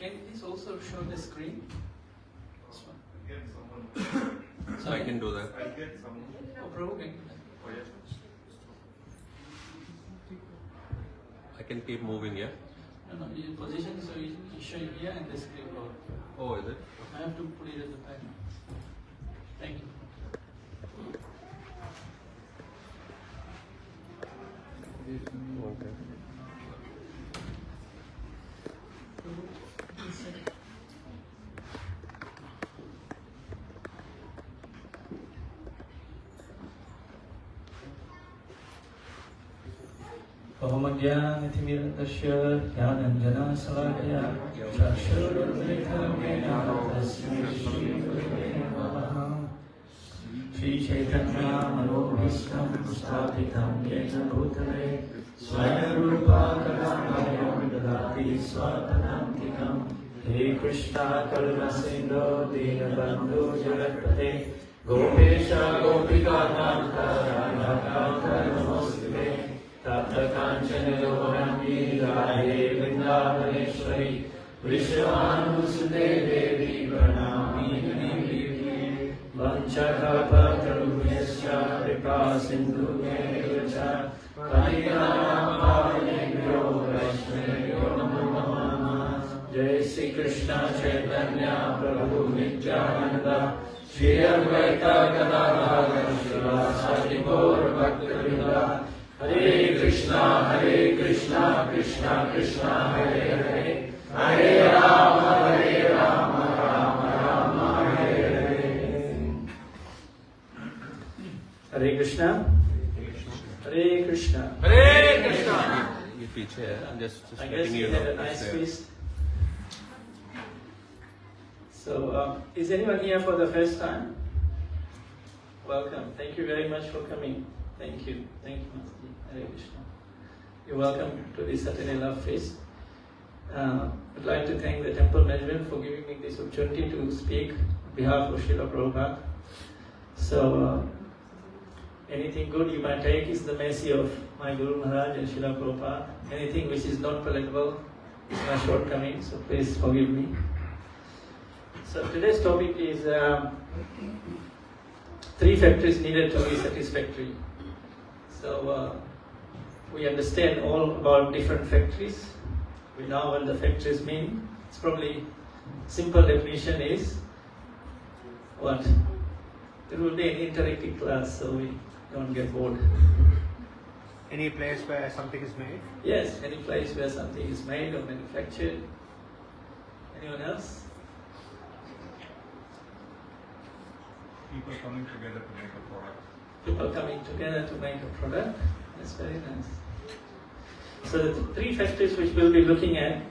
Can you please also show the screen? This one. Get someone. So I can do that. I'll get someone. Oh, Prabhu, can Oh, yes. I can keep moving, yeah? No, you position so you show here and the screen over. Oh, is it? I have to put it at the back. Thank you. Okay. Omagyanithimirtasya Jnananjana Salakaya Chakshururmekhamena Tasmai Shri Gurave Namaha Shri Chaitanya Manobhistam Sthapitam Yena Bhutale Swayam Rupa Kadambayam Dadati Swapadantikam Hare Krishna Karuna Sindhu Dinabandhu Jagatpate Gopesha Gopika Kanta Radha Namostute Tapta Kanchana Gaurani Radhe Vrindavaneshwari Vishwanu Devi Pranami Vanchakapatruvyasya Kripa Sindhu Mevacha Parinam Bhavanebhyo Vaishnavyo Namo Namah Jai Sri Krishna Chaitanya Prabhu Nityananda Shri Advaita Gadadhara Srivasadi Gaur Bhaktivinoda Hare Krishna Krishna Krishna Hare Hare Hare Rama Rama Rama Hare Hare. Hare Krishna. Hare Krishna. Hare Krishna. ये पीछे है. I'm just I guess letting we you had know. a nice feast. So, is anyone here for the first time? Welcome. Thank you very much for coming. Thank you. Thank you, Master. Hare Krishna. You're welcome to the Saturday Love Feast. I'd like to thank the temple management for giving me this opportunity to speak on behalf of Srila Prabhupada. So, anything good you might take is the mercy of my Guru Maharaj and Srila Prabhupada. Anything which is not palatable is my shortcoming, so please forgive me. So today's topic is 3 factories needed to be satisfactory. So we understand all about different factories. We know what the factories mean. It's probably simple definition is what? It will be an interactive class, so we don't get bored. Any place where something is made? Yes, any place where something is made or manufactured. Anyone else? People coming together to make a product. People coming together to make a product. That's very nice. So the 3 factors which we'll be looking at.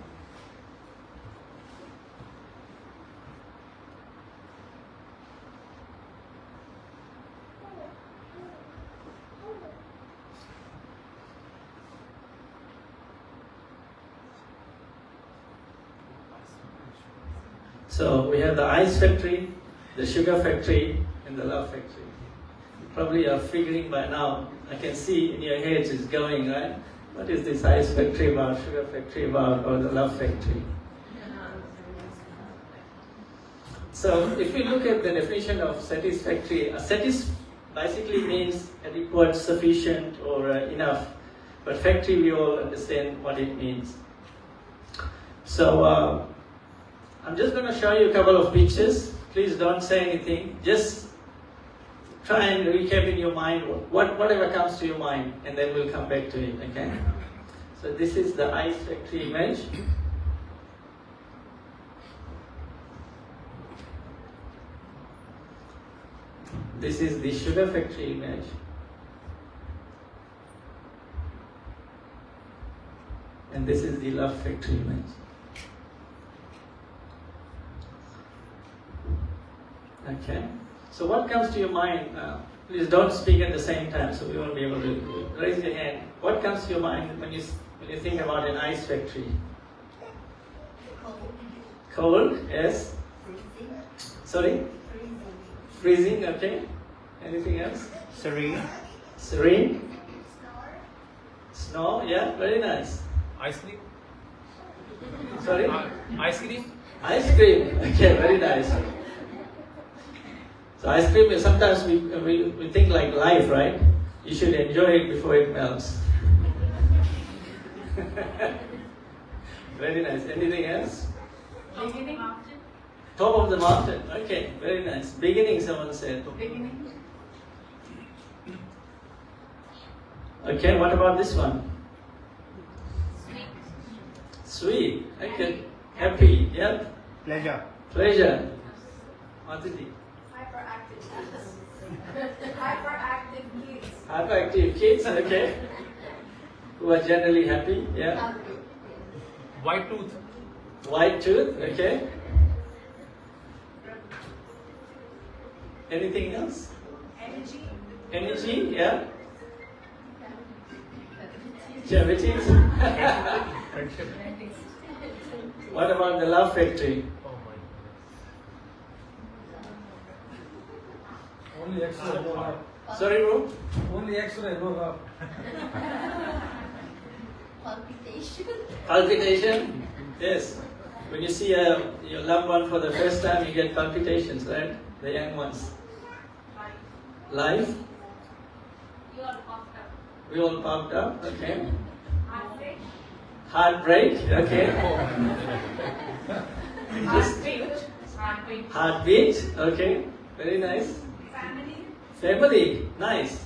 So we have the ice factory, the sugar factory, and the love factory. You probably are figuring by now, I can see in your heads it's going, right? What is this ice factory about, sugar factory about, or the love factory? So if we look at the definition of satisfactory, satis basically means adequate, sufficient, or enough. But factory, we all understand what it means. So I'm just going to show you a couple of pictures. Please don't say anything. Just try and recap in your mind whatever comes to your mind, and then we'll come back to it, okay? So this is the ice factory image. This is the sugar factory image. And this is the love factory image. Okay. So what comes to your mind? Please don't speak at the same time, so we won't be able to raise your hand. What comes to your mind when you think about an ice factory? Cold, yes. Freezing. Sorry? Freezing, okay. Anything else? Serene. Serene. Snow, yeah, very nice. Ice cream. Sorry? Ice cream. Ice cream, okay, very nice. So ice cream is sometimes we think like life, right? You should enjoy it before it melts. Very nice. Anything else? Beginning. Top of the mountain. Okay, very nice. Beginning, someone said. Beginning. Okay, what about this one? Sweet. Sweet. Okay. Happy. Yep. Pleasure. Pleasure. Matidi. Hyperactive. Hyperactive kids. Hyperactive kids. Okay. Who are generally happy. Yeah. White tooth. White tooth. Okay. Anything else? Energy. Energy. Yeah. Diabetes. Friendship. What about the love factory? Oh my goodness. Only X-ray, no love. Sorry, bro? Only X-ray, no love. Palpitation. Palpitation? Yes. When you see your loved one for the first time, you get palpitations, right? The young ones. Life? You are puffed up. We all pumped up, okay. Heartbreak. Heartbreak, okay. Heartbeat. Heartbeat. Heartbeat, okay. Very nice. Family. Family, nice.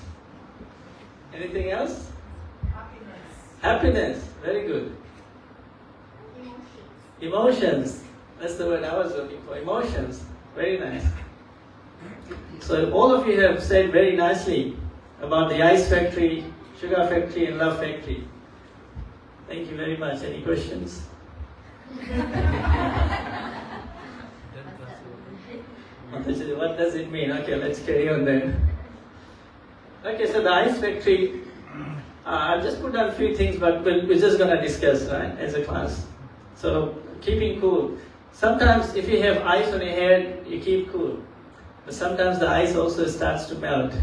Anything else? Happiness. Happiness, very good. Emotions, that's the word I was looking for. Emotions, very nice. So all of you have said very nicely about the ice factory, sugar factory and love factory. Thank you very much. Any questions? What does it mean? Okay, let's carry on then. Okay, so the ice factory, I'll just put down a few things, but we're just going to discuss, right, as a class. So, keeping cool. Sometimes if you have ice on your head, you keep cool. But sometimes the ice also starts to melt,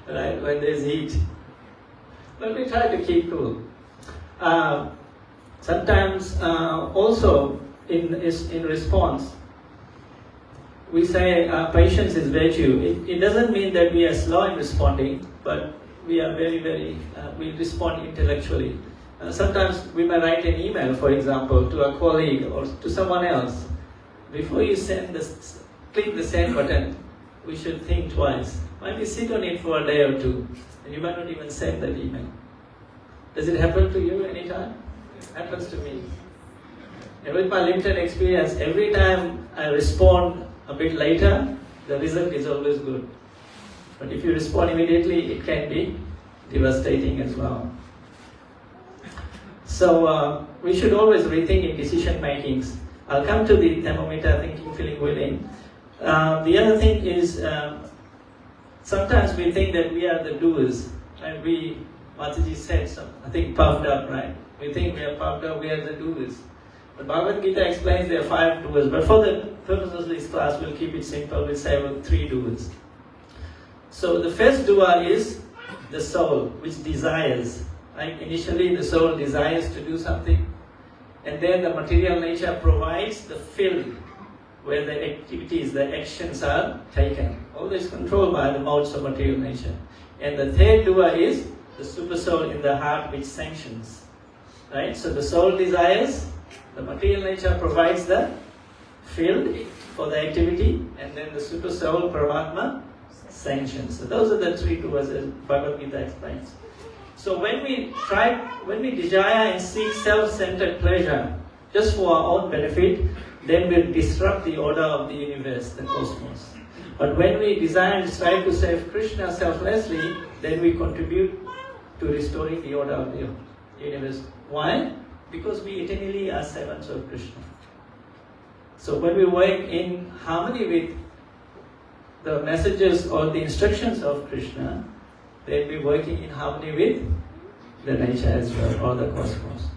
right, when there's heat. But we try to keep cool. Sometimes also in response, we say patience is virtue. It doesn't mean that we are slow in responding, but we are very, we respond intellectually. Sometimes we may write an email, for example, to a colleague or to someone else. Before you click the send button, we should think twice. Maybe sit on it for a day or two, and you might not even send that email. Does it happen to you anytime? It happens to me. And with my limited experience, every time I respond a bit later, the result is always good. But if you respond immediately, it can be devastating as well. So we should always rethink in decision makings. I'll come to the thermometer, thinking, feeling, willing. The other thing is, sometimes we think that we are the doers, and Mataji said, I think puffed up, right? We think we are puffed up, we are the doers. But Bhagavad Gita explains there are 5 doers, but for the purposes of this class, we'll keep it simple, we'll say 3 doers. So the first doer is the soul, which desires. Right? Initially, the soul desires to do something, and then the material nature provides the field where the activities, the actions are taken. All this controlled by the modes of material nature. And the third doer is the super soul in the heart, which sanctions. Right? So the soul desires, the material nature provides the field for the activity, and then the super soul, Paramatma, sanctions. So those are the 3 doers as Bhagavad Gita explains. So when we desire and seek self-centered pleasure just for our own benefit, then we disrupt the order of the universe, the cosmos. But when we desire and strive to serve Krishna selflessly, then we contribute to restoring the order of the universe. Why? Because we eternally are servants of Krishna. So when we work in harmony with the messages or the instructions of Krishna, then we're working in harmony with the nature as well, or the cosmos.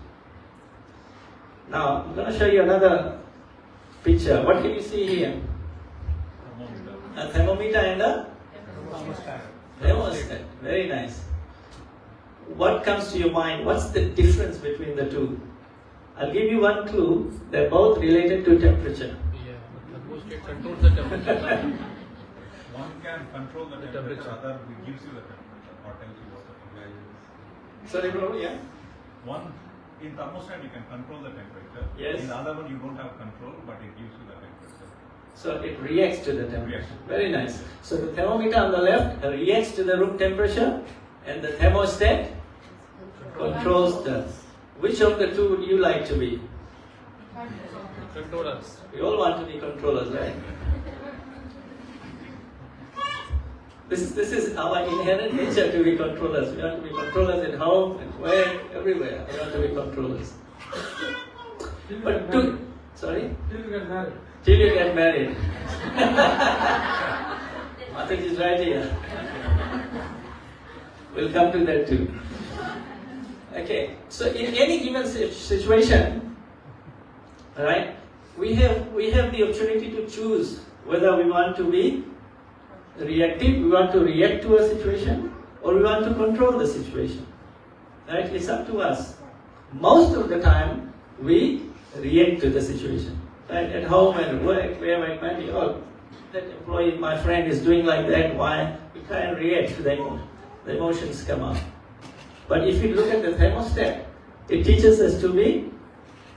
Now, I'm going to show you another picture. What can you see here? A thermometer and a thermostat. Very nice. What comes to your mind? What's the difference between the two? I'll give you one clue. They're both related to temperature. Yeah, but thermostat controls the temperature. One can control the temperature, other gives you the temperature, or tells you what the temperature is. Sorry, bro, yeah? One, in thermostat you can control the temperature. Yes. In the other one you don't have control, but it gives you the temperature. So it reacts to the temperature. Reacts. Very nice. So the thermometer on the left reacts to the room temperature, and the thermostat controls the. Which of the two would you like to be? Controllers. We all want to be controllers, right? This is our inherent nature to be controllers. We want to be controllers at home, at work, everywhere. We want to be controllers. But sorry? Till you get married. Till you get married. Mataji is right here. We'll come to that too. Okay, so in any given situation, Right? We have the opportunity to choose whether we want to be reactive, we want to react to a situation, or we want to control the situation. Right? It's up to us. Most of the time, we react to the situation. Right? At home and work, where I might be, oh, that employee, my friend, is doing like that, why? We try and react to the emotion. The emotions come up. But if you look at the thermostat, it teaches us to be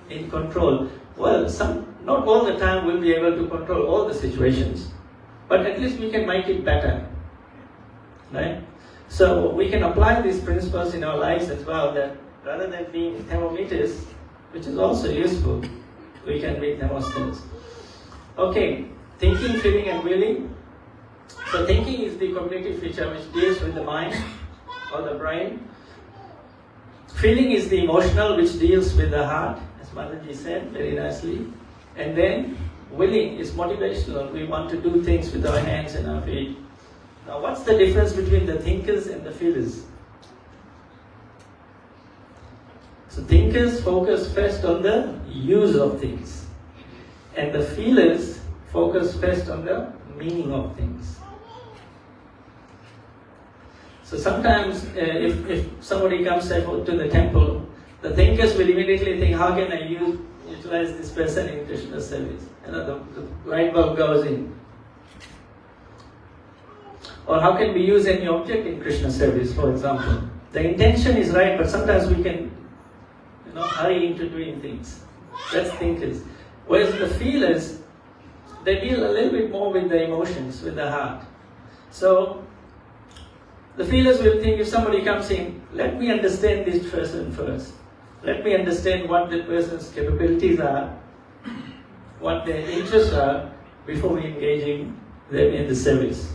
in control. Well, not all the time we'll be able to control all the situations, but at least we can make it better. Right? So we can apply these principles in our lives as well, that rather than being thermometers, which is also useful, we can be thermostats. Okay, thinking, feeling and willing. So thinking is the cognitive feature which deals with the mind or the brain. Feeling is the emotional which deals with the heart, as Mataji said very nicely. And then willing is motivational. We want to do things with our hands and our feet. Now what's the difference between the thinkers and the feelers? So thinkers focus first on the use of things, and the feelers focus first on the meaning of things. So sometimes if somebody comes to the temple, the thinkers will immediately think, how can I utilize this person in Krishna's service? The light bulb goes in. Or how can we use any object in Krishna's service, for example? The intention is right, but sometimes we can hurry into doing things. That's thinkers. Whereas the feelers, they deal a little bit more with the emotions, with the heart. So the feelers will think, if somebody comes in, let me understand this person first. Let me understand what that person's capabilities are, what their interests are, before we engaging them in the service.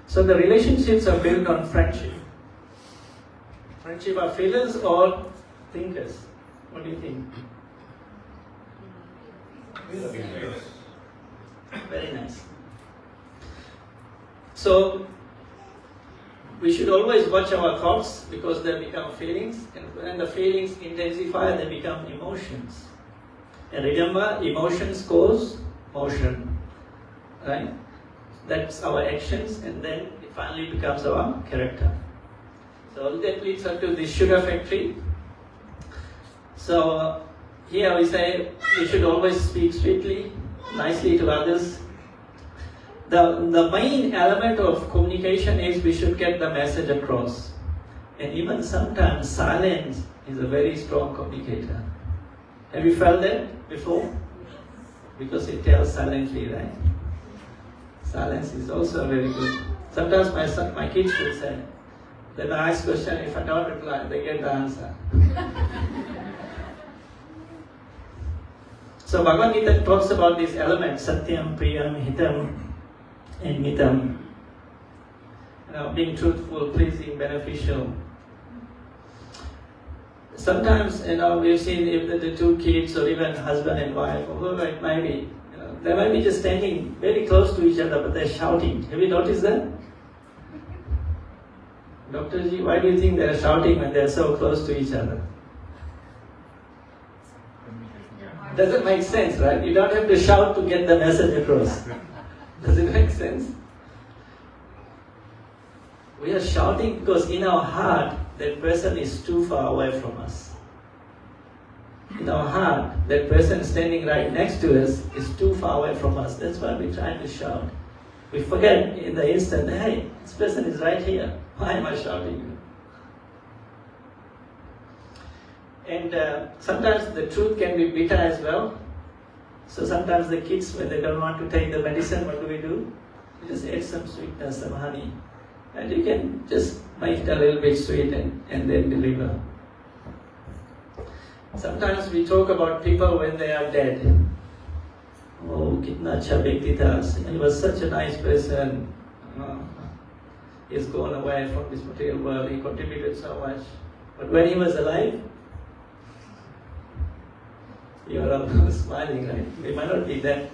So the relationships are built on friendship. Friendship are feelers or thinkers? What do you think? Very nice. So we should always watch our thoughts, because they become feelings, and when the feelings intensify, they become emotions. And remember, emotions cause motion, right? That's our actions, and then it finally becomes our character. So that leads us to the sugar factory. So here we say we should always speak sweetly, nicely to others. The main element of communication is we should get the message across. And even sometimes silence is a very strong communicator. Have you felt that before? Because it tells silently, right? Silence is also very good. Sometimes my kids will say, then I ask question, if I don't reply, they get the answer. So Bhagavad Gita talks about these elements, satyam, priyam, hitam, and mitam. Being truthful, pleasing, beneficial. Sometimes, we've seen if the two kids or even husband and wife, or whoever it might be, they might be just standing very close to each other, but they're shouting. Have you noticed that? Dr. Ji, why do you think they're shouting when they're so close to each other? Doesn't make sense, right? You don't have to shout to get the message across. Does it make sense? We are shouting because in our heart, that person is too far away from us. In our heart, that person standing right next to us is too far away from us. That's why we're trying to shout. We forget in the instant, hey, this person is right here. Why am I shouting? And sometimes the truth can be bitter as well. So sometimes the kids, when they don't want to take the medicine, what do? We just add some sweetness, some honey. And you can just make it a little bit sweet and then deliver. Sometimes we talk about people when they are dead. Oh, kitna acha vyakti tha. He was such a nice person. He's gone away from this material world. He contributed so much. But when he was alive, you are all smiling, right? We might not be that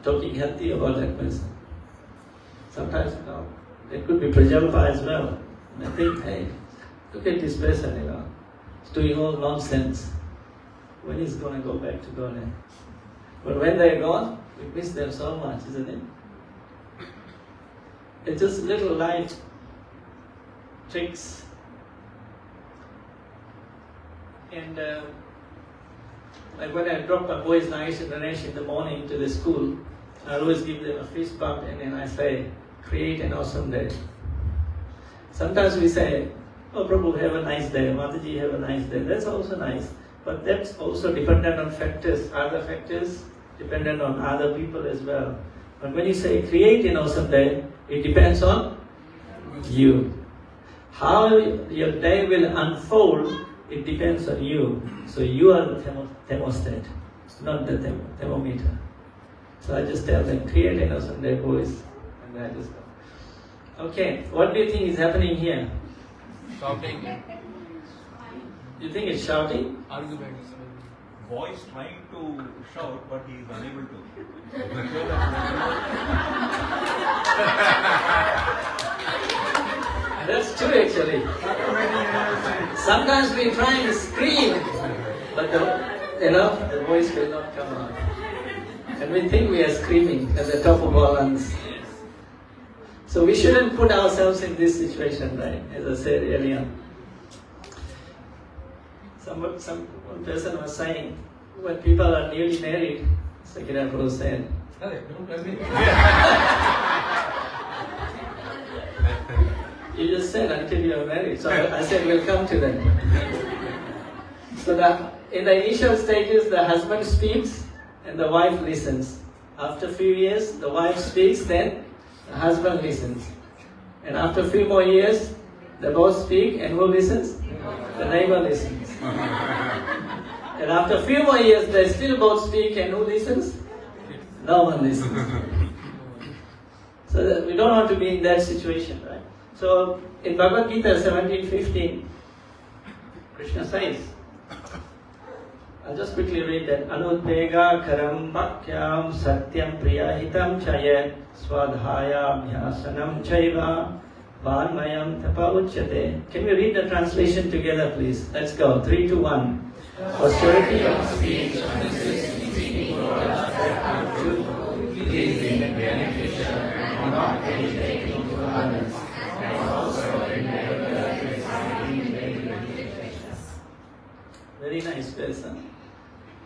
talking healthy about that person. Sometimes, it could be Prajalpa as well. And I think, hey, look at this person, he's doing all nonsense. when he's going to go back to Godhead. But when they're gone, we miss them so much, isn't it? It's just little light tricks. And like when I drop my boys Nagesh and Ganesh in the morning to the school, I always give them a fist bump and then I say, create an awesome day. Sometimes we say, oh Prabhu, have a nice day, Mataji, have a nice day. That's also nice. But that's also dependent on factors, other factors, dependent on other people as well. But when you say create an awesome day, it depends on you. How your day will unfold, it depends on you. So you are the thermostat, not the thermometer. So I just tell them, create an awesome day, boys. And I just go. Okay, what do you think is happening here? Shouting, You think it's shouting? arguments. Voice trying to shout, but he is unable to. That's true actually. Sometimes we try and scream, but the voice will not come out. And we think we are screaming at the top of our lungs. So we shouldn't put ourselves in this situation, right? As I said earlier. One person was saying, when people are newly married, Sakira Prabhu said, Hare, don't tell me. you just said until you are married. So I said, we'll come to that. So in the initial stages, the husband speaks and the wife listens. After a few years, the wife speaks, then the husband listens. And after a few more years, they both speak, and who listens? The neighbor listens. And after a few more years, they still both speak, and who listens? No one listens. So that we don't want to be in that situation, right? So in Bhagavad Gita 17:15, Krishna says, I'll just quickly read that. Anudvega karam bhakyam satyam priyahitam chayet swadhaya abhyasanam chaiva vanmayam tapa uchyate. Can we read the translation together, please? Let's go. 3, 2, 1. Austerity of speech, speaking words that are truthful, pleasing, beneficial, and not agitating to others, and also endeavor to exciting benefits. Very nice person.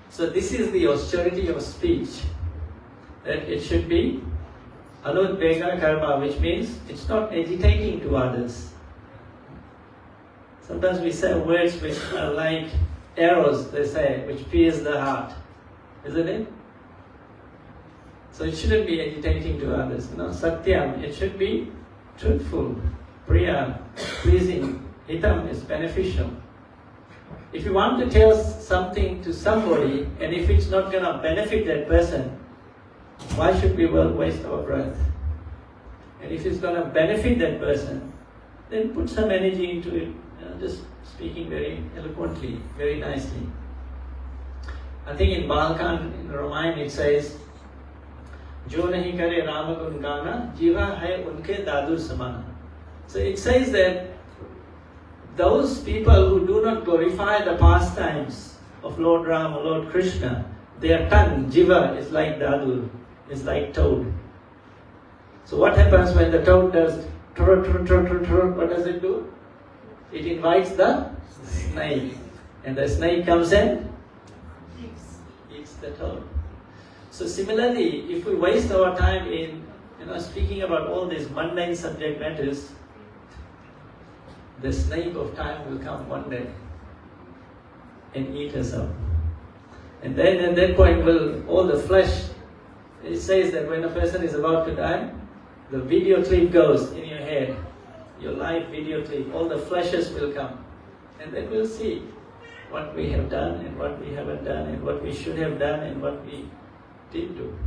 So this is the austerity of speech, that it should be anudvega karma, which means it's not agitating to others. Sometimes we say words which are like arrows, they say, which pierce the heart, isn't it? So it shouldn't be agitating to others. Satyam, it should be truthful. Priya, pleasing. Hitam is beneficial. If you want to tell something to somebody, and if it's not going to benefit that person, why should we waste our breath? And if it's going to benefit that person, then put some energy into it. Just speaking very eloquently, very nicely. I think in Balkan, in Ramayana, it says, Jo nahi kare Rama gun gana, jiva hai unke dadur samana. So it says that those people who do not glorify the pastimes of Lord Rama, Lord Krishna, their tongue, jiva, is like dadur, is like toad. So what happens when the toad does trot, trot, trot, trot, trot, what does it do? It invites the snake. And the snake comes and eats the toad. So similarly, if we waste our time in speaking about all these mundane subject matters, the snake of time will come one day and eat us up. And then at that point will all the flesh, it says that when a person is about to die, the video clip goes in your head, your live video clip, all the flashes will come. And then we'll see what we have done and what we haven't done and what we should have done and what we did do.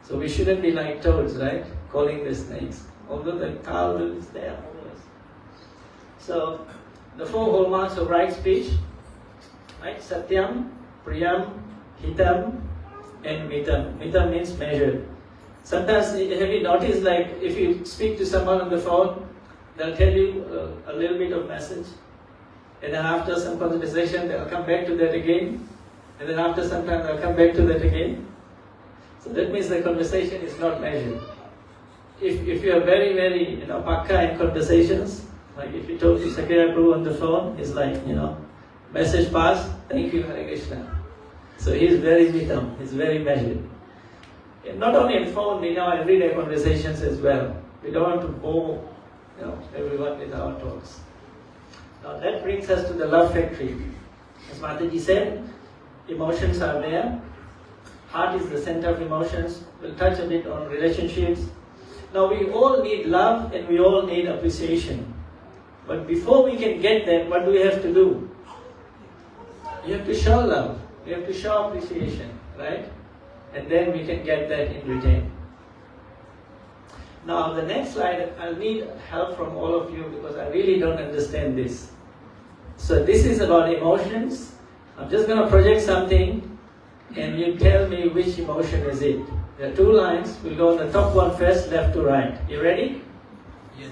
So we shouldn't be like toads, right? Calling the snakes. Although the cow is there always. So the 4 hallmarks of right speech, right? Satyam, Priyam, Hitam, and Mitam. Mitam means measured. Sometimes, have you noticed, like, if you speak to someone on the phone, they'll tell you a little bit of message. and then after some conversation they'll come back to that again, and then after some time they'll come back to that again. So that means the conversation is not measured. If you are very, very, pakka in conversations, like if you talk to Sakya Prabhu on the phone, it's like, message passed, thank you, Hare Krishna. So he's very mitam, he's very measured. And not only in phone, in our everyday conversations as well. We don't want to bore, everyone with our talks. Now that brings us to the love factory. As Mataji said, emotions are there. Heart is the center of emotions. We'll touch a bit on relationships. Now we all need love and we all need appreciation. But before we can get that, what do we have to do? You have to show love. You have to show appreciation, right? And then we can get that in return. Now the next slide, I'll need help from all of you because I really don't understand this. So this is about emotions. I'm just going to project something and you tell me which emotion is it. There are two lines. We'll go on the top one first, left to right. You ready? Yes.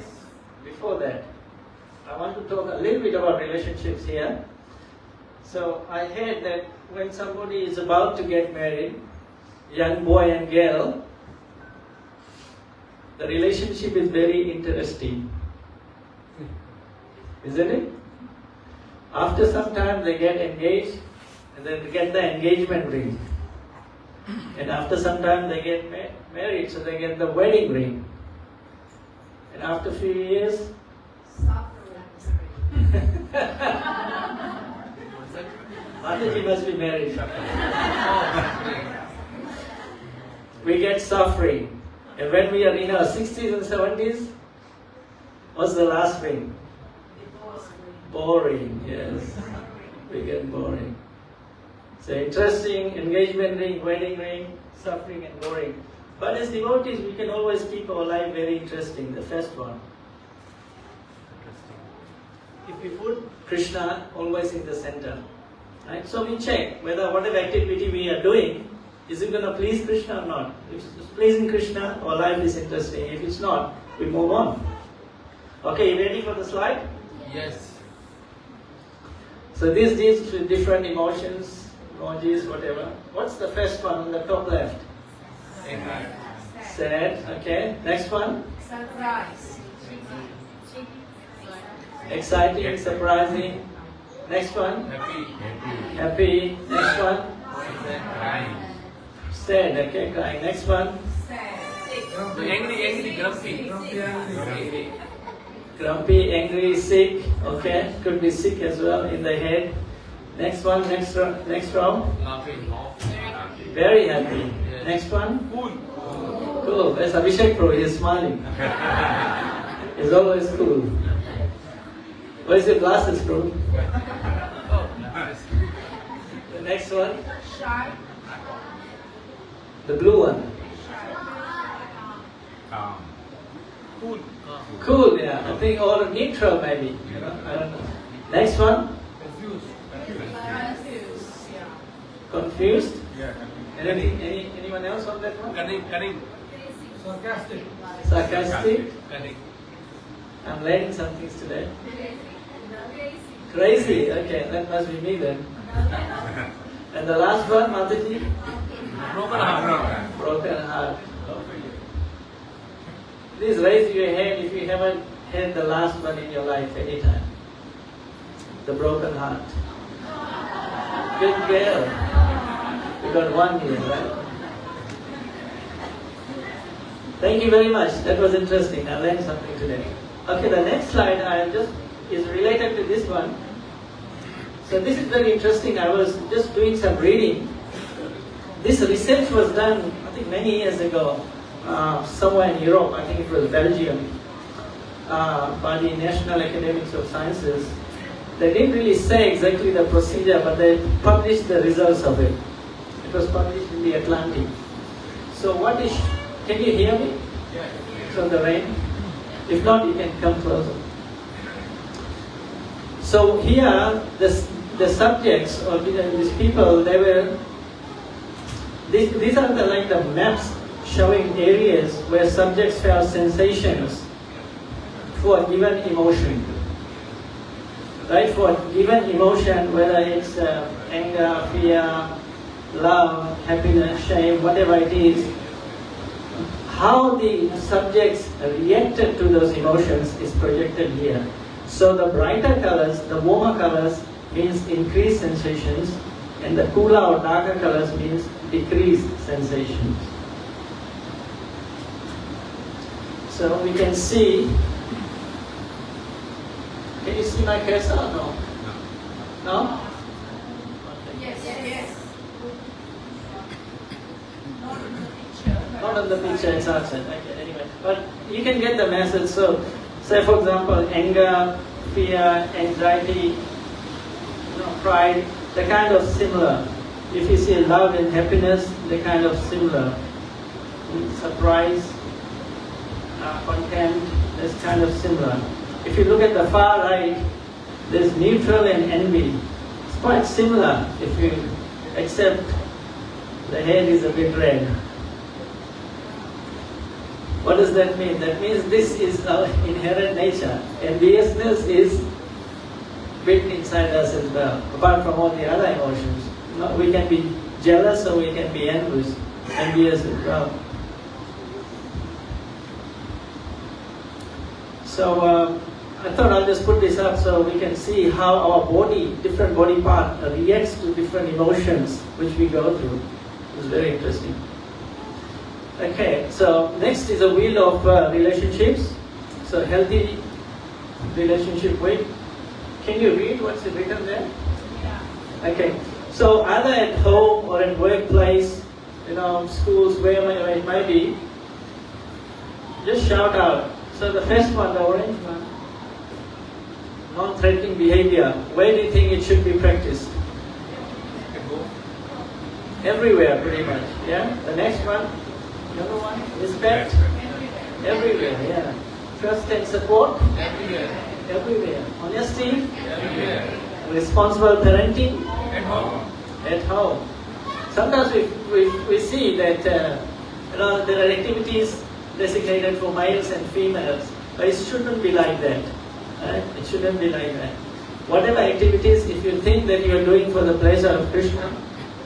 Before that, I want to talk a little bit about relationships here. So I heard that when somebody is about to get married, young boy and girl, the relationship is very interesting. Isn't it? After some time they get engaged and then they get the engagement ring. And after some time they get married, so they get the wedding ring. And after a few years, Mataji must be married. We get suffering. And when we are in our 60s and 70s, what's the last ring? Boring, yes. We get boring. So interesting, engagement ring, wedding ring, suffering and boring. But as devotees, we can always keep our life very interesting, the first one. If we put Krishna always in the center, right? So we check whether whatever activity we are doing, is it going to please Krishna or not? If it's pleasing Krishna, our life is interesting. If it's not, we move on. Okay, you ready for the slide? Yes. So this deals with different emotions, emojis, whatever. What's the first one on the top left? Sad. Okay. Next one? Surprise. Exciting, surprising. Next one? Happy. Next one? Sad. Okay, crying. Next one? Angry, grumpy. Grumpy, angry, sick. Okay, could be sick as well in the head. Next one, next row. Laughing. Very happy. Yes. Next one. Cool. There's Abhishek Pro. He's smiling. He's always cool. Where's your glasses, bro? Oh, nice. The next one. Shy. The blue one. Cool. Cool, yeah. I think, or neutral maybe. I don't know. Next one. Confused. Yeah. Anyone else on that one? Cunning. Sarcastic. Sarcastic. Cunning. I'm learning some things today. Crazy. Okay, that must be me then. And the last one, Mataji? Broken heart. Broken heart. Please raise your hand if you haven't had the last one in your life anytime. The broken heart. Good girl. You got one here, right? Thank you very much. That was interesting. I learned something today. Okay, the next slide is related to this one. So this is very interesting. I was just doing some reading. This research was done, I think, many years ago, somewhere in Europe. I think it was Belgium, by the National Academies of Sciences. They didn't really say exactly the procedure, but they published the results of it. It was published in the Atlantic. So can you hear me? Yeah. From the rain? If not, you can come closer. So here, the subjects or these people, these are the maps showing areas where subjects felt sensations for a given emotion. right? For given emotion, whether it's anger, fear, love, happiness, shame, whatever it is, how the subjects reacted to those emotions is projected here. So the brighter colors, the warmer colors, means increased sensations, and the cooler or darker colors means decreased sensations. So we can see, can you see my cursor or no? No? Yes, yes. Not in the picture. but Not on the picture, it's outside. Okay, anyway. But you can get the message. So, say for example, anger, fear, anxiety, pride, they're kind of similar. If you see love and happiness, they're kind of similar. Surprise, contempt, that's kind of similar. If you look at the far right, there's neutral and envy. It's quite similar, if you except the head is a bit red. What does that mean? That means this is our inherent nature. Enviousness is built inside us as well, apart from all the other emotions. We can be jealous or we can be envious as well. So I thought I'll just put this up so we can see how our body, different body part, reacts to different emotions which we go through. It's very interesting. Okay, so next is a wheel of relationships. So healthy relationship with. Can you read what's written there? Yeah. Okay, so either at home or at workplace, schools, wherever it might be, just shout out. So the first one, the orange one, non-threatening behavior. Where do you think it should be practiced? Everywhere, pretty much. Yeah. The next one, the other one, respect. Everywhere. Yeah. Trust and support. Everywhere. Honesty. Everywhere. Responsible parenting. At home. At home. Sometimes we see that there are activities designated for males and females, but it shouldn't be like that. Right? It shouldn't be like that. Whatever activities, if you think that you are doing for the pleasure of Krishna,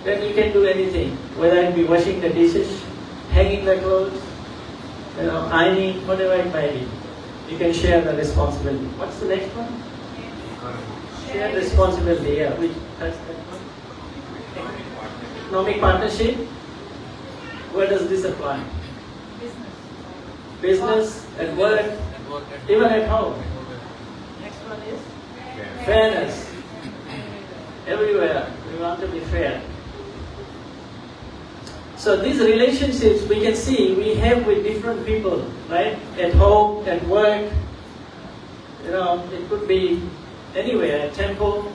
then you can do anything. Whether it be washing the dishes, hanging the clothes, ironing, whatever it might be. You can share the responsibility. What's the next one? Share responsibility. Yeah, that's that one. Economic partnership. Where does this apply? Business, at work, even at home. Next one is fairness. Everywhere, we want to be fair. So these relationships we can see we have with different people, right? At home, at work, it could be anywhere, at temple.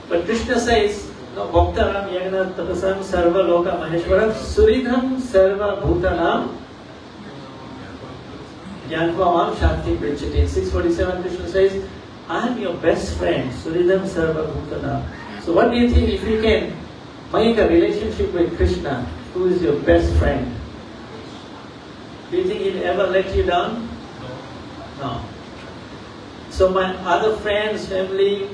But Krishna says, Bhaktaram Yagna Tapasam Sarva Loka Maheshwaram Suridham Sarva Bhutanam Jnanvamam Shanti Pritchati. In 647 Krishna says, I am your best friend, Suridham Sarva Bhutanam. So what do you think if you can make a relationship with Krishna, who is your best friend? Do you think he'll ever let you down? No. So my other friends, family,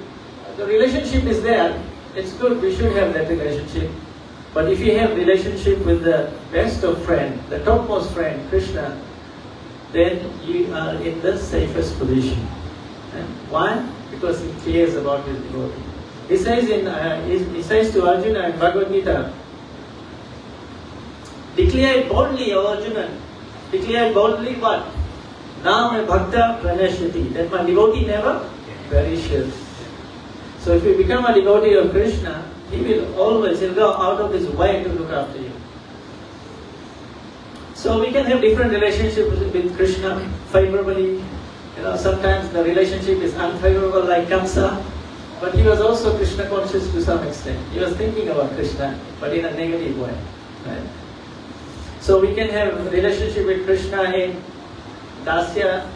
the relationship is there. It's good, we should have that relationship. But if you have relationship with the best of friend, the topmost friend, Krishna, then you are in the safest position. And why? Because he cares about his devotee. He says to Arjuna in Bhagavad Gita, declare it boldly, O Arjuna. Declare it boldly what? Nama bhakta pranashyati. That my devotee never perishes. So if you become a devotee of Krishna, he'll go out of his way to look after you. So we can have different relationships with Krishna favorably. Sometimes the relationship is unfavorable like Kamsa, but he was also Krishna conscious to some extent. He was thinking about Krishna, but in a negative way. Right? So we can have a relationship with Krishna in Santa,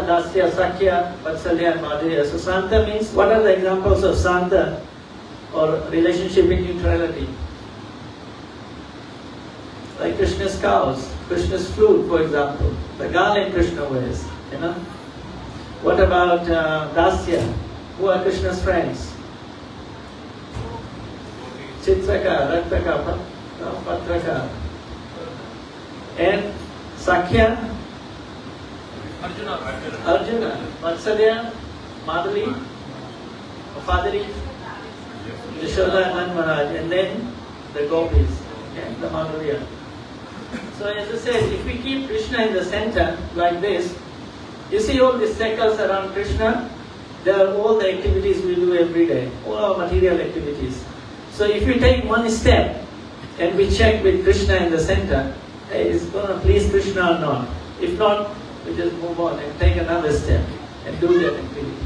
Dasya, Sakya, Vatsalya and Madhurya. So Santa means, what are the examples of Santa or relationship in neutrality? Like Krishna's cows, Krishna's flute, for example, the garland Krishna wears, What about Dasya? Who are Krishna's friends? Chitraka, Raktaka, Patraka. And Sakhya, Arjuna, Vatsalya, Madhuri, Fadari, Yashoda and Maharaj, and then the gopis, okay, the Madhurya. So as I said, if we keep Krishna in the center like this, you see all these circles around Krishna, they are all the activities we do every day, all our material activities. So if we take one step and we check with Krishna in the center, hey, is it going to please Krishna or not? If not, we just move on and take another step and do that activity.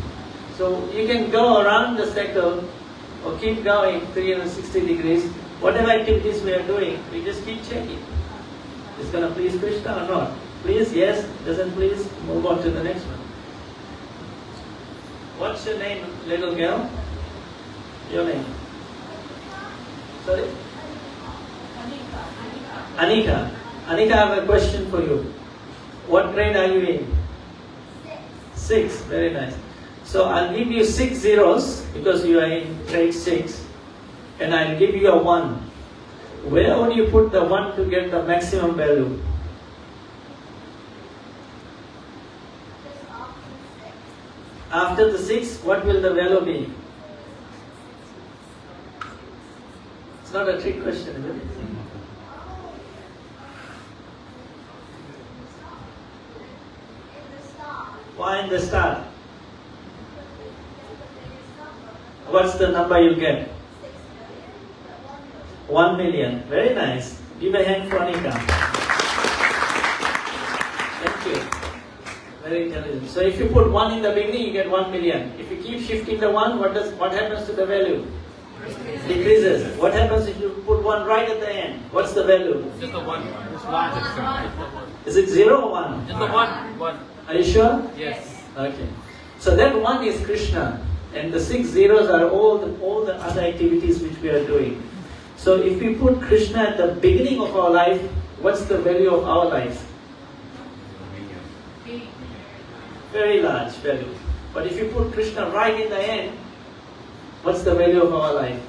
So you can go around the circle or keep going 360 degrees. Whatever activities we are doing, we just keep checking. Is it going to please Krishna or not? Please, yes. Doesn't please, move on to the next one. What's your name, little girl? Your name? Sorry? Anika. Anika, I have a question for you. What grade are you in? 6. Very nice. So I'll give you 6 zeros because you are in grade 6, and I'll give you a 1. Where would you put the 1 to get the maximum value? After the 6, what will the value be? It's not a trick question, is it? Why in the start? What's the number you get? 1 million. Very nice. Give a hand for Anika. Thank you. Very intelligent. So if you put 1 in the beginning, you get 1 million. If you keep shifting the 1, what happens to the value? Decreases. What happens if you put 1 right at the end? What's the value? Just the one. Just one. Is it 0 or 1? Just the one. One. Are you sure? Yes. Okay. So that 1 is Krishna. And the 6 zeros are all the other activities which we are doing. So if we put Krishna at the beginning of our life, what's the value of our life? Very large value. But if you put Krishna right in the end, what's the value of our life?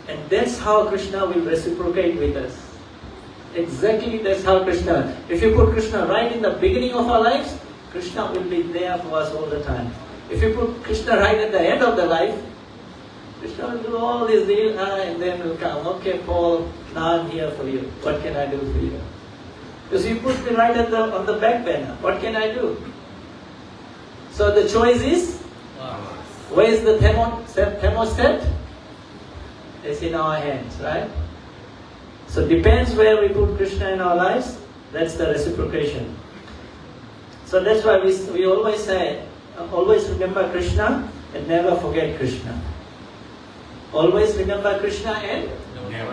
And that's how Krishna will reciprocate with us. Exactly that's how Krishna. If you put Krishna right in the beginning of our lives, Krishna will be there for us all the time. If you put Krishna right at the end of the life, Krishna will do all this deal and then will come. Okay, Paul, now I'm here for you. What can I do for you? Because you put me right on the back burner. What can I do? So the choice is, where is the thermostat? It's in our hands, right? So depends where we put Krishna in our lives, that's the reciprocation. So that's why we always say, always remember Krishna and never forget Krishna. Always remember Krishna and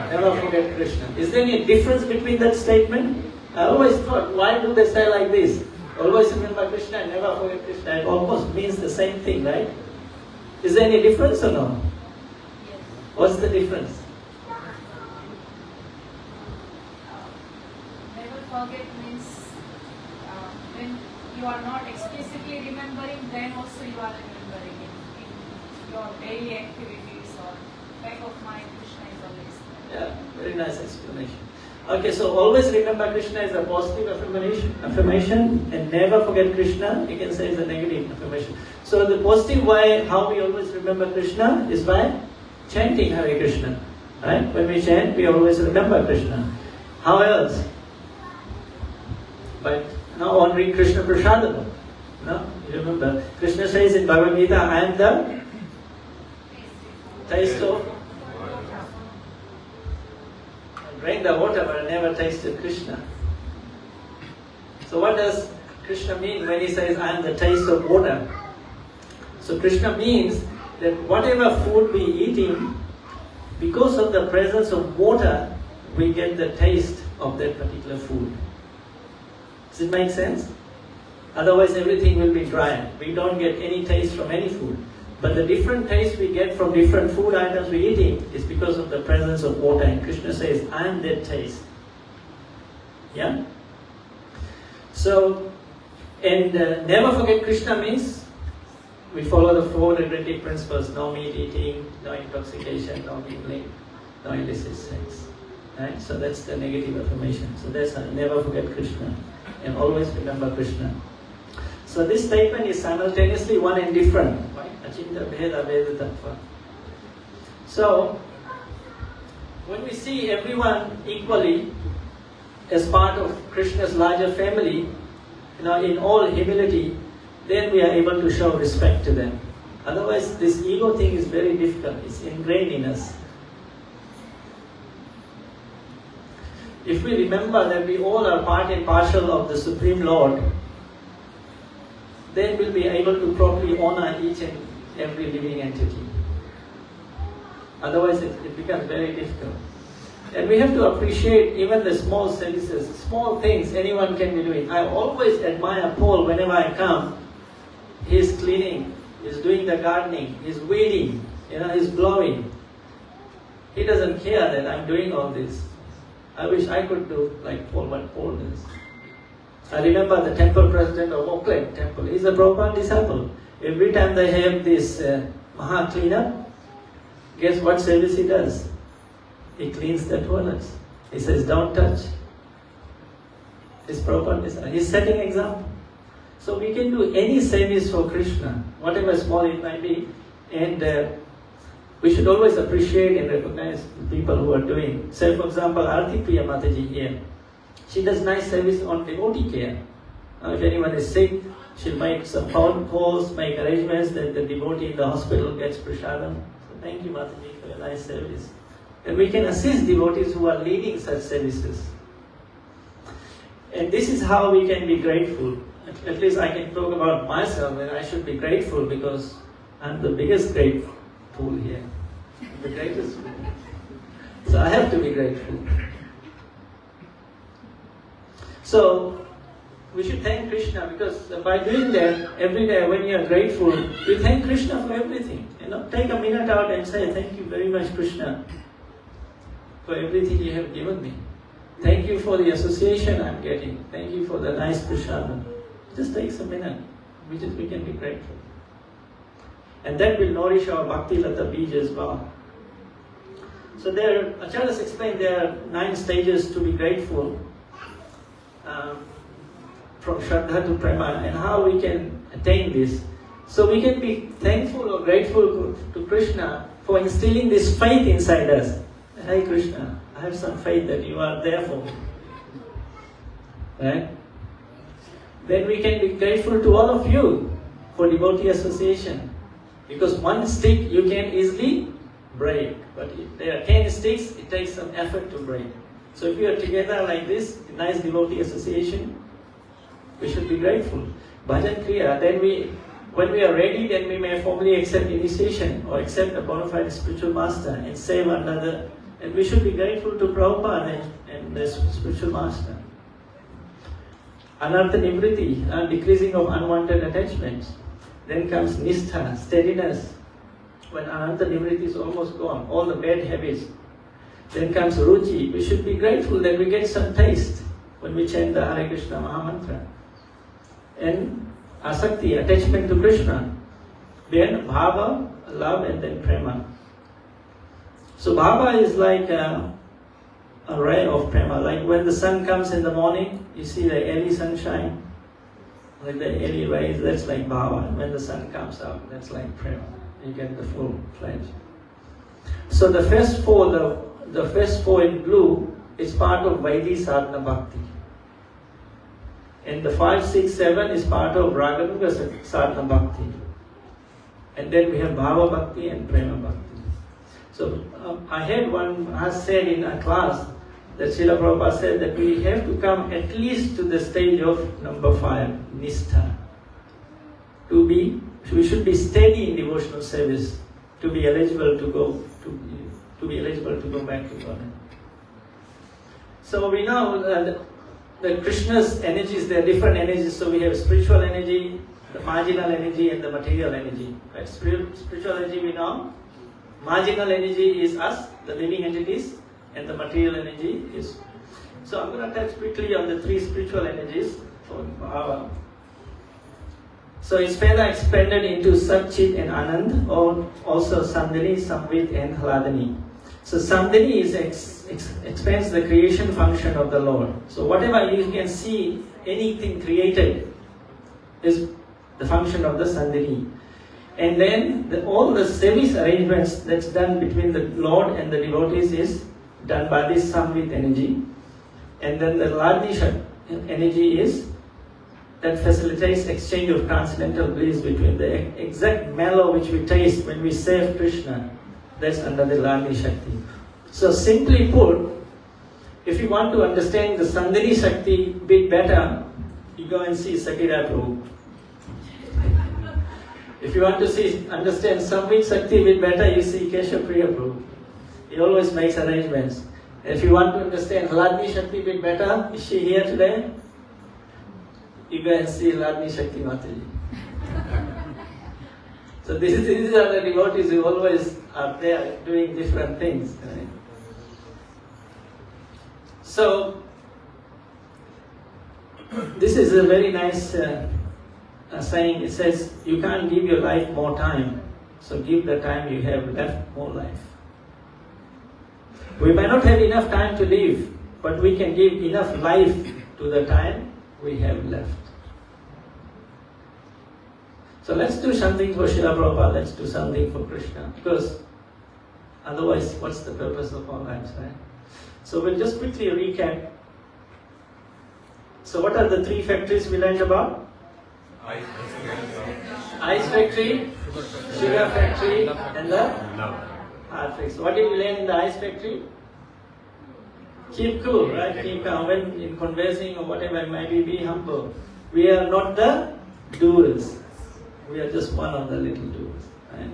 never forget Krishna. Is there any difference between that statement? I always thought, why do they say like this? Always remember Krishna and never forget Krishna. It almost means the same thing, right? Is there any difference or no? Yes. What's the difference? Never forget means when you are not explicitly remembering, then also you are remembering in your daily activities or back of mind. Krishna is always there. Yeah, very nice explanation. Okay, so always remember Krishna is a positive affirmation and never forget Krishna, you can say is a negative affirmation. So the positive way, how we always remember Krishna is by chanting Hare Krishna. Right? When we chant, we always remember Krishna. How else? But now honoring Krishna Prasadam. No? You remember, Krishna says in Bhagavad Gita, I am the taste of. I drank the water but I never tasted Krishna. So what does Krishna mean when he says, I am the taste of water? So Krishna means that whatever food we eating, because of the presence of water, we get the taste of that particular food. Does it make sense? Otherwise everything will be dry. We don't get any taste from any food. But the different taste we get from different food items we're eating is because of the presence of water. And Krishna says, I am that taste. Yeah? So, And never forget Krishna means we follow the 4 regulative principles: no meat eating, no intoxication, no mingling, no illicit sex. Right? So that's the negative affirmation. So that's never forget Krishna and always remember Krishna. So this statement is simultaneously one and different. Right? Achinta bheda veda tattva. So when we see everyone equally as part of Krishna's larger family, in all humility, then we are able to show respect to them. Otherwise, this ego thing is very difficult. It's ingrained in us. If we remember that we all are part and parcel of the Supreme Lord, then we'll be able to properly honor each and every living entity. Otherwise, it becomes very difficult. And we have to appreciate even the small services, small things anyone can be doing. I always admire Paul whenever I come. He's cleaning, he's doing the gardening, he's weeding, he's blowing. He doesn't care that I'm doing all this. I wish I could do like Paul, what Paul does. I remember the temple president of Oakland Temple. He's a Prabhupada disciple. Every time they have this Maha cleanup, guess what service he does? He cleans the toilets. He says, don't touch. This Prabhupada disciple. He's setting example. So we can do any service for Krishna, whatever small it might be, and we should always appreciate and recognize the people who are doing. Say, for example, Arati Priya Mataji here. She does nice service on devotee care. If anyone is sick, she'll make some phone calls, make arrangements that the devotee in the hospital gets prasadam. So thank you, Mataji, for your nice service. And we can assist devotees who are leading such services. And this is how we can be grateful. At least I can talk about myself, and I should be grateful because I'm the biggest grateful here. The greatest fool. So I have to be grateful. So we should thank Krishna, because by doing that every day when you are grateful, you thank Krishna for everything. Take a minute out and say, thank you very much, Krishna, for everything you have given me. Thank you for the association I'm getting. Thank you for the nice prasadam. Just takes a minute. We can be grateful. And that will nourish our Bhakti Lata Bij as well. So Acharyas explained there are 9 stages to be grateful, from Shraddha to Prema, and how we can attain this. So we can be thankful or grateful to Krishna for instilling this faith inside us. Hey Krishna, I have some faith that you are there for me. Right? Then we can be grateful to all of you for devotee association. Because one stick you can easily break. But if there are 10 sticks, it takes some effort to break. So if we are together like this, nice devotee association, we should be grateful. Bhajan Kriya, then when we are ready, then we may formally accept initiation or accept a bona fide spiritual master and save another. And we should be grateful to Prabhupada and the spiritual master. Anartha Nivriti, decreasing of unwanted attachments. Then comes Nistha, steadiness. When Anartha Nivriti is almost gone, all the bad habits. Then comes Ruchi. We should be grateful that we get some taste when we chant the Hare Krishna Mahamantra. And Asakti, attachment to Krishna. Then Bhava, love, and then Prema. So Bhava is like a ray of Prema. Like when the sun comes in the morning, you see the early sunshine, like the early rays, that's like Bhava. And when the sun comes up, that's like Prema. You get the full fledged. So the first four in blue is part of Vaidhi Sadhana Bhakti. And the 5, 6, 7 is part of Raganuga Sadhana Bhakti. And then we have Bhava Bhakti and Prema Bhakti. So I said in a class that Srila Prabhupada said that we have to come at least to the stage of number 5, Nistha. We should be steady in devotional service to be eligible to go back to God. So we know that Krishna's energies, there are different energies. So we have spiritual energy, the marginal energy, and the material energy. Right? Spiritual energy we know. Marginal energy is us, the living entities, and the material energy is. So I'm going to touch quickly on the 3 spiritual energies for Bhava. So it's further expanded into Sat, Chit and Anand, or also Sandhini, Samvit and Hladini. So Sandhini expands the creation function of the Lord. So whatever you can see, anything created is the function of the Sandhini. And then all the service arrangements that's done between the Lord and the devotees is done by this Samvit energy. And then the Hladini energy is that facilitates exchange of transcendental bliss between the exact mellow which we taste when we serve Krishna. That's under the Hladini Shakti. So simply put, if you want to understand the Sandhini Shakti a bit better, you go and see Sakira Prabhu. If you want to understand Samvit Shakti a bit better, you see Keshav Priya Prabhu. He always makes arrangements. If you want to understand Hladini Shakti a bit better, is she here today? You go and see Hladini Shakti Mataji. So these are the devotees who always are there doing different things. Right? So, this is a very nice saying. It says, you can't give your life more time, so give the time you have left more life. We may not have enough time to live, but we can give enough life to the time we have left. So let's do something for Srila Prabhupada, let's do something for Krishna, because otherwise what's the purpose of our lives, right? So we'll just quickly recap. So what are the three factories we learned about? Ice factory, sugar factory and the heart factory. So what did we learn in the ice factory? Keep cool, right? Keep calm. When in conversing or whatever it might be humble. We are not the doers. We are just one of the little doers. Right?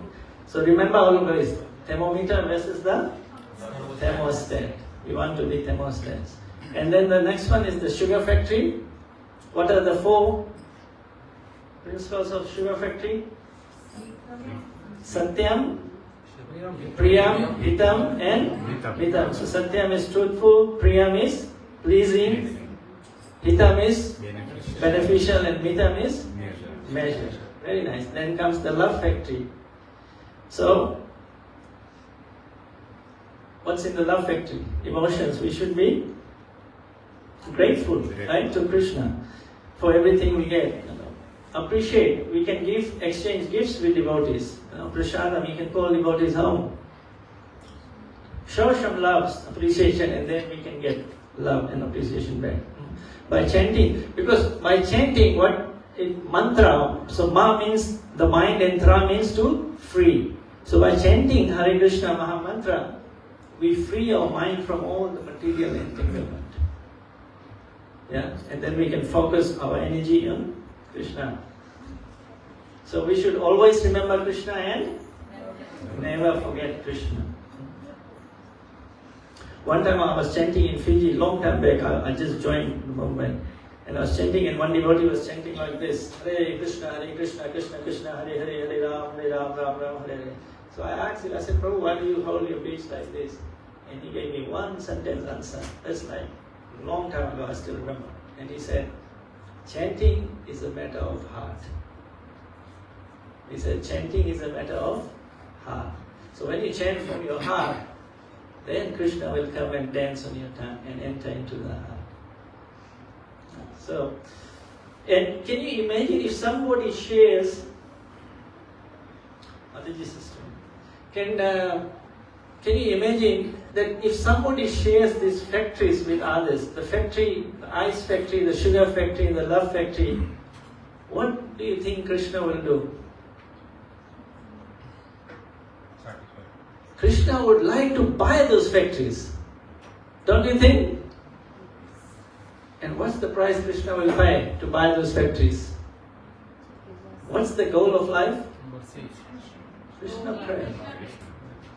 So remember always, thermometer versus the thermostat. We want to be thermostats. And then the next one is the sugar factory. What are the four principles of sugar factory? Satyam, Priyam, Hitam and Mitam. So Satyam is truthful, Priyam is pleasing, Hitam is beneficial and Mitam is measure. Very nice. Then comes the love factory. So, what's in the love factory? Emotions. We should be grateful, right, to Krishna for everything we get. Appreciate. We can exchange gifts with devotees. Prasadam, you can call devotees home. Show some love, appreciation, and then we can get love and appreciation back. By chanting, because by chanting, mantra, so ma means the mind and tra means to free. So by chanting Hare Krishna Maha Mantra, we free our mind from all the material entanglement. Yeah, and then we can focus our energy on Krishna. So we should always remember Krishna and never forget Krishna. One time I was chanting in Fiji, long time back, I just joined the movement. And I was chanting and one devotee was chanting like this, Hare Krishna, Krishna Krishna, Hare Hare, Hare Ram, Ram Ram, Hare Hare. So I asked him, I said, Prabhu, why do you hold your beach like this? And he gave me one sentence answer. That's like a long time ago, I still remember. And he said, chanting is a matter of heart. He said, chanting is a matter of heart. So when you chant from your heart, then Krishna will come and dance on your tongue and enter into the heart. So, and can you imagine if somebody shares, can you imagine that if somebody shares these factories with others, the factory, the ice factory, the sugar factory, the love factory, what do you think Krishna will do? Krishna would like to buy those factories. Don't you think? And what's the price Krishna will pay to buy those factories? What's the goal of life? Krishna Prem.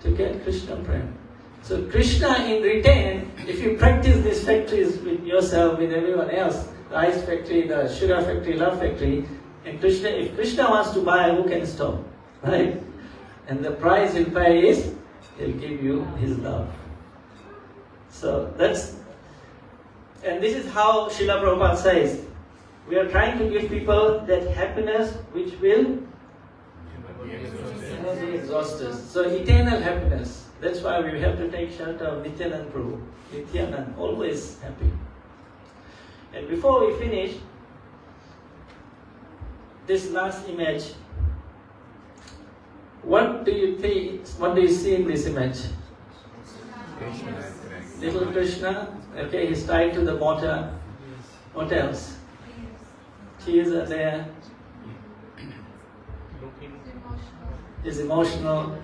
To get Krishna Prem. So Krishna in return, if you practice these factories with yourself, with everyone else, the ice factory, the sugar factory, love factory, and Krishna, if Krishna wants to buy, who can stop? Right? And the price he'll pay is, he'll give you his love. So and this is how Srila Prabhupada says, We are trying to give people that happiness which will never be exhausted. So eternal happiness. That's why we have to take shelter of Nityanand Prabhu. Nityanand, always happy. And before we finish, this last image, what do you think? What do you see in this image? Little Krishna. Okay, he's tied to the mortar. What else? Tears are there. He's emotional.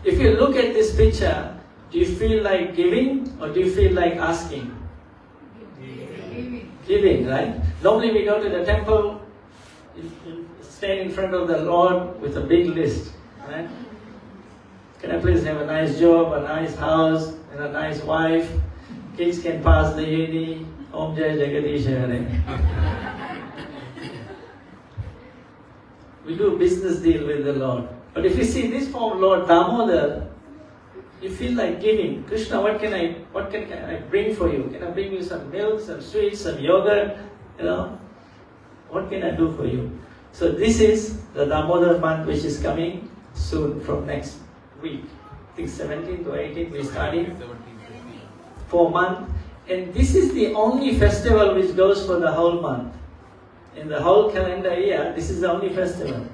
If you look at this picture, do you feel like giving or do you feel like asking? Giving, right? Normally we go to the temple, you stand in front of the Lord with a big list, right? Can I please have a nice job, a nice house, and a nice wife? Kids can pass the uni. Om Jai Jagadish Hare. We do a business deal with the Lord. But if you see this form, Lord Damodar, you feel like giving. Krishna, what can I bring for you? Can I bring you some milk, some sweets, some yogurt? What can I do for you? So this is the Damodar month which is coming soon from next week. I think 17 to 18 we starting. 4 months. And this is the only festival which goes for the whole month. In the whole calendar year, this is the only festival.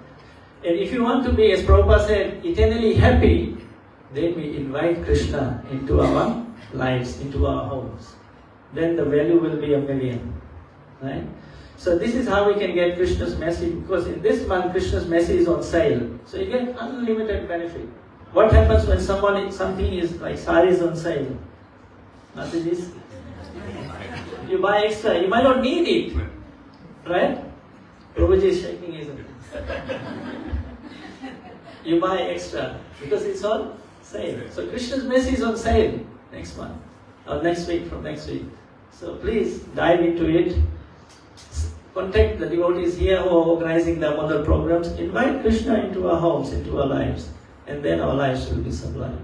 And if you want to be, as Prabhupada said, eternally happy, then we invite Krishna into our lives, into our homes. Then the value will be 1,000,000. Right? So this is how we can get Krishna's message, because in this month Krishna's message is on sale. So you get unlimited benefit. What happens when something is like saris on sale? Nothing is. You buy extra, you might not need it. Right? Prabhuji is shaking his head. You buy extra because it's on sale. So Krishna's message is on sale next month or next week, from next week. So please dive into it. Contact the devotees here who are organizing the other programs. Invite Krishna into our homes, into our lives, and then our lives will be sublime.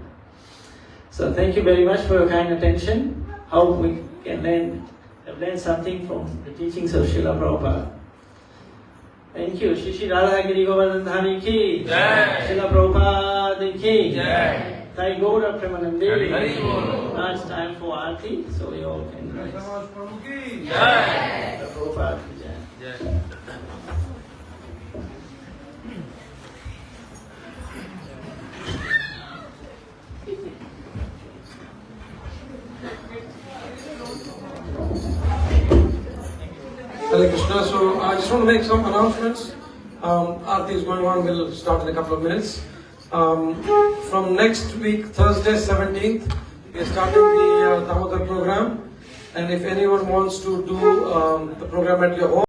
So thank you very much for your kind attention. How we can learn something from the teachings of Srila Prabhupada. Thank you. Shri Shri Radha Giri Govardhan Dhami ki Jai. Srila Prabhupada ki Jai. Thai Gaura Premanandi. Now it's time for Aarti, so we all can rise. Prabhu ki Jai. Prabhupada ki Jai. Hare Krishna. So I just want to make some announcements. Aarti is going on. We'll start in a couple of minutes. From next week, Thursday 17th, we are starting the Damodar program. And if anyone wants to do the program at your home,